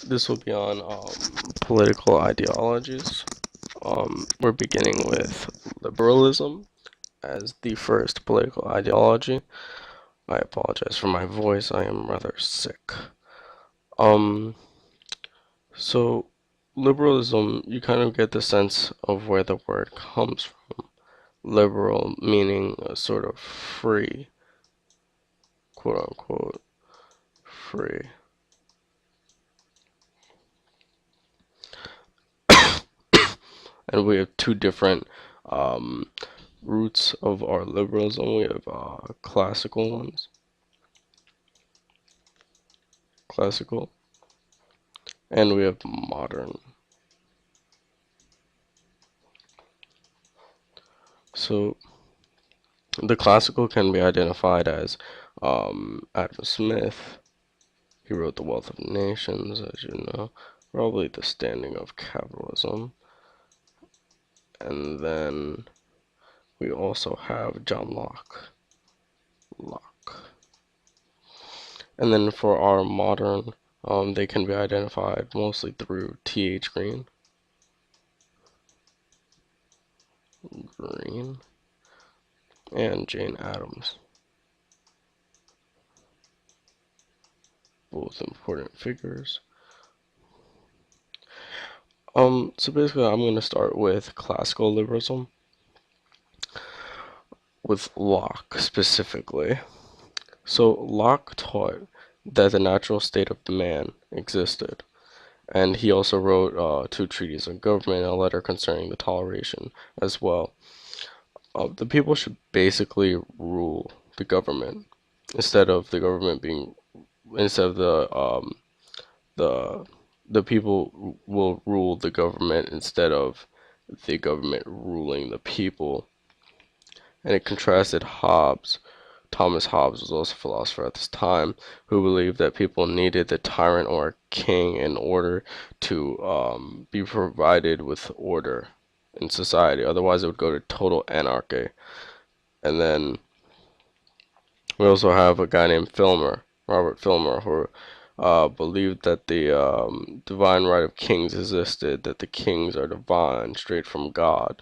This will be on political ideologies. We're beginning with liberalism as the first political ideology. I apologize for my voice, I am rather sick. Um, so liberalism, you kind of get the sense of where the word comes from. Liberal meaning a sort of free, quote unquote, free. And we have two different roots of our liberalism. We have classical ones, classical, and we have modern. So the classical can be identified as Adam Smith. He wrote The Wealth of Nations, as you know, probably The Standing of Capitalism. And then we also have John Locke. And then for our modern, they can be identified mostly through T.H. Green, and Jane Addams. Both important figures. So basically I'm going to start with classical liberalism, with Locke specifically. So Locke taught that the natural state of man existed, and he also wrote two treatises on government and a letter concerning the toleration as well. The people should basically rule the government instead of the government being instead of the the people will rule the government instead of the government ruling the people. And it contrasted Hobbes. Thomas Hobbes was also a philosopher at this time who believed that people needed the tyrant or king in order to be provided with order in society. Otherwise, it would go to total anarchy. And then we also have a guy named Filmer, Robert Filmer, who believed that the divine right of kings existed, that the kings are divine, straight from God.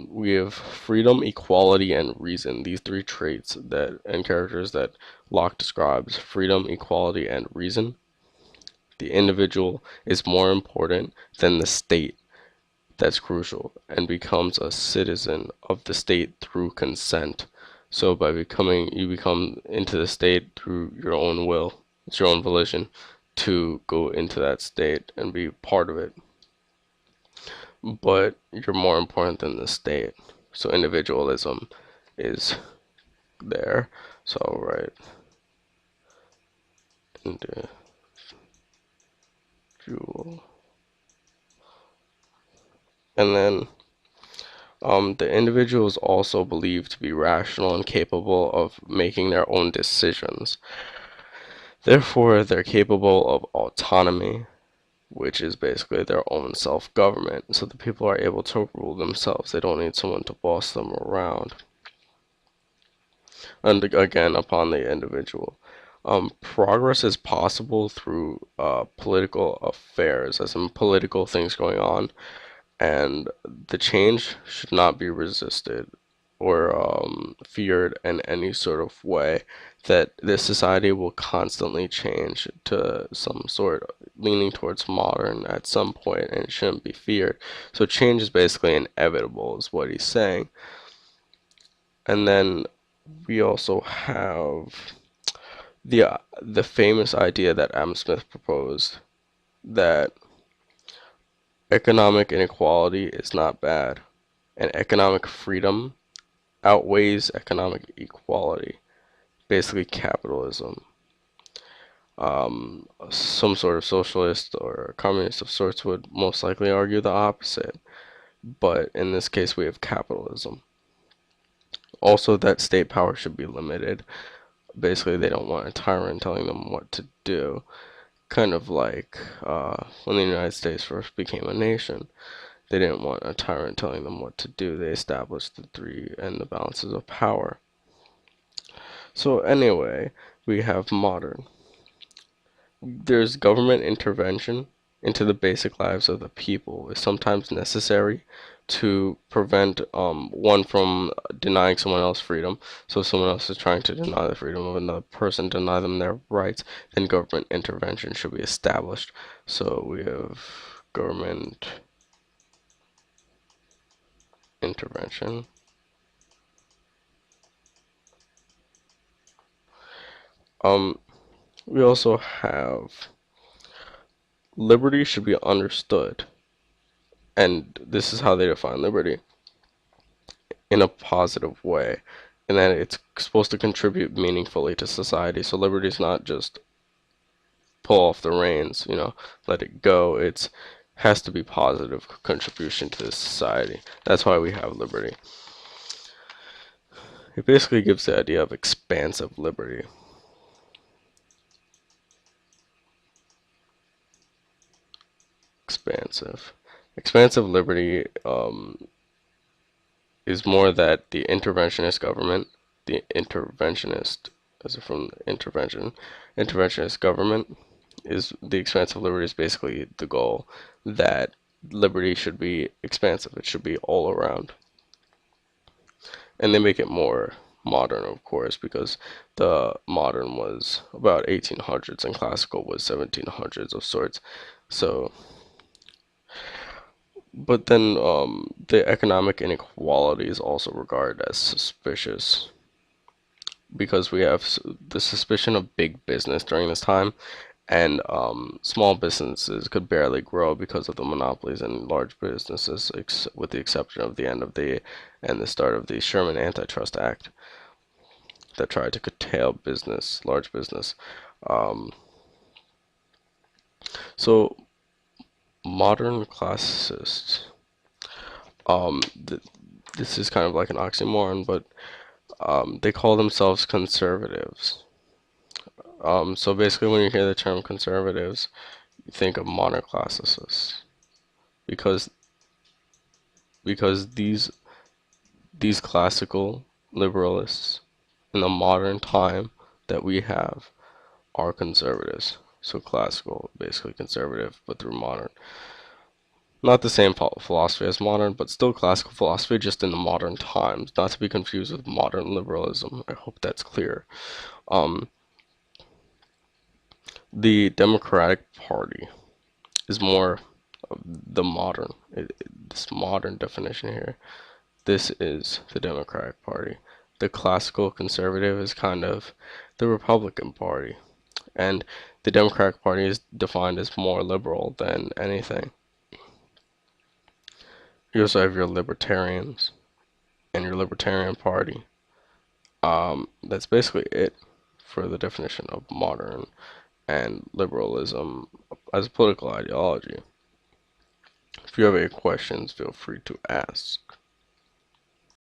We have freedom, equality, and reason. These three traits that and characters that Locke describes: freedom, equality, and reason. The individual is more important than the state. That's crucial, and becomes a citizen of the state through consent. So by becoming, you become into the state through your own will. It's your own volition to go into that state and be part of it. But you're more important than the state. So individualism is there. So I'll write individual. And then the individual is also believed to be rational and capable of making their own decisions. Therefore, they're capable of autonomy, which is basically their own self-government. So the people are able to rule themselves. They don't need someone to boss them around. And again, upon the individual. Progress is possible through political affairs, as in political things going on, and the change should not be resisted or feared in any sort of way. That this society will constantly change to some sort leaning towards modern at some point, and it shouldn't be feared. So change is basically inevitable, is what he's saying. And then we also have the famous idea that Adam Smith proposed, that economic inequality is not bad, and economic freedom outweighs economic equality, basically capitalism. Some sort of socialist or communist of sorts would most likely argue the opposite, but in this case we have capitalism. Also, that state power should be limited. Basically, they don't want a tyrant telling them what to do. Kind of like when the United States first became a nation. They didn't want a tyrant telling them what to do. They established the three and the balances of power. So anyway, we have modern. There's government intervention into the basic lives of the people is sometimes necessary to prevent one from denying someone else freedom. So if someone else is trying to deny the freedom of another person, deny them their rights, then government intervention should be established. So we have government intervention. Um, we also have liberty should be understood, and this is how they define liberty in a positive way, and that it's supposed to contribute meaningfully to society. So liberty is not just pull off the reins, let it go. It's has to be positive contribution to the society. That's why we have liberty. It basically gives the idea of expansive liberty. Expansive. Expansive liberty is more that the interventionist government, the interventionist, as if from intervention, interventionist government is the expansive liberty is basically the goal that liberty should be expansive. It should be all around. And they make it more modern, of course, because the modern was about 1800s and classical was 1700s of sorts. So, but then the economic inequality is also regarded as suspicious because we have the suspicion of big business during this time, and small businesses could barely grow because of the monopolies, and large businesses, with the exception of the end of the start of the Sherman Antitrust Act that tried to curtail large business. Um, so modern classicists, th this is kind of like an oxymoron, but they call themselves conservatives. So basically, when you hear the term conservatives, you think of modern classicists because these classical liberalists in the modern time that we have are conservatives. So classical, basically conservative, but through modern. Not the same philosophy as modern, but still classical philosophy, just in the modern times. Not to be confused with modern liberalism. I hope that's clear. Um, the Democratic Party is more of the modern, this modern definition here. This is the Democratic Party. The classical conservative is kind of the Republican Party. And the Democratic Party is defined as more liberal than anything. You also have your libertarians and your Libertarian Party. That's basically it for the definition of modern and liberalism as a political ideology. If you have any questions, feel free to ask.